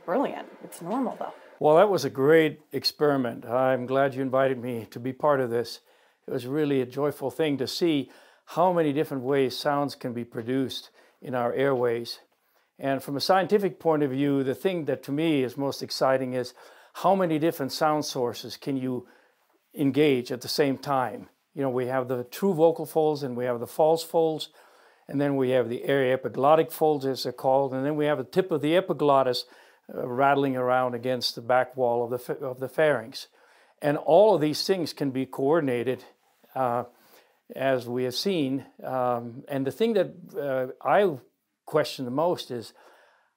Speaker 9: brilliant. It's normal though.
Speaker 8: Well, that was a great experiment. I'm glad you invited me to be part of this. It was really a joyful thing to see how many different ways sounds can be produced in our airways. And from a scientific point of view, the thing that to me is most exciting is how many different sound sources can you engage at the same time. You know, we have the true vocal folds and we have the false folds, and then we have the aryepiglottic folds as they're called, and then we have the tip of the epiglottis rattling around against the back wall of the pharynx. And all of these things can be coordinated as we have seen. And the thing that I question the most is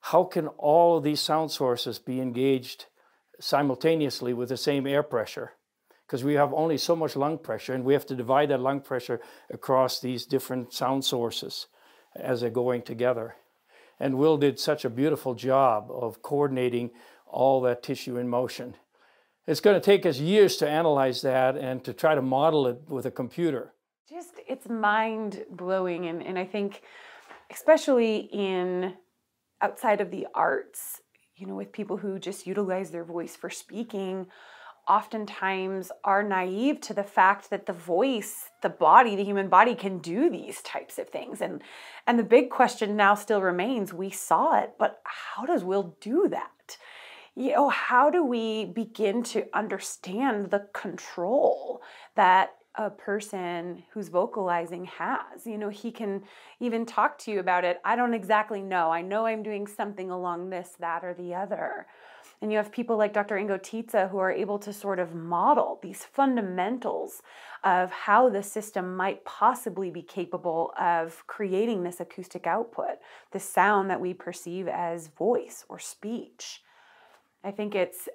Speaker 8: how can all of these sound sources be engaged simultaneously with the same air pressure? Because we have only so much lung pressure, and we have to divide that lung pressure across these different sound sources as they're going together. And Will did such a beautiful job of coordinating all that tissue in motion. It's going to take us years to analyze that and to try to model it with a computer.
Speaker 9: Just, it's mind-blowing. And I think, especially outside of the arts, you know, with people who just utilize their voice for speaking, oftentimes are naive to the fact that the voice, the body, the human body can do these types of things. And the big question now still remains, we saw it, but how does Will do that? You know, how do we begin to understand the control that a person who's vocalizing has? You know, he can even talk to you about it. I don't exactly know. I know I'm doing something along this, that, or the other. And you have people like Dr. Ingo Titze who are able to sort of model these fundamentals of how the system might possibly be capable of creating this acoustic output, the sound that we perceive as voice or speech. I think it's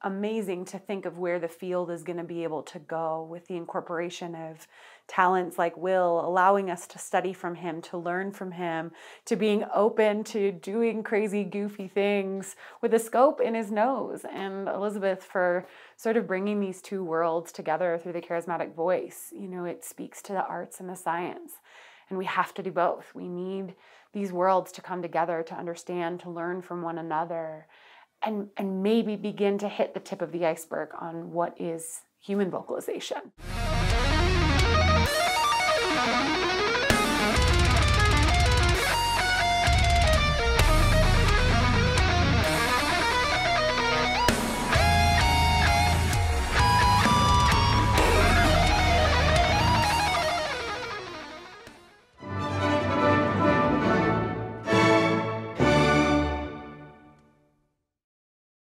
Speaker 9: amazing to think of where the field is going to be able to go with the incorporation of talents like Will, allowing us to study from him, to learn from him, to being open to doing crazy, goofy things with a scope in his nose, and Elizabeth for sort of bringing these two worlds together through the charismatic voice. You know, it speaks to the arts and the science, and we have to do both. We need these worlds to come together to understand, to learn from one another, and maybe begin to hit the tip of the iceberg on what is human vocalization.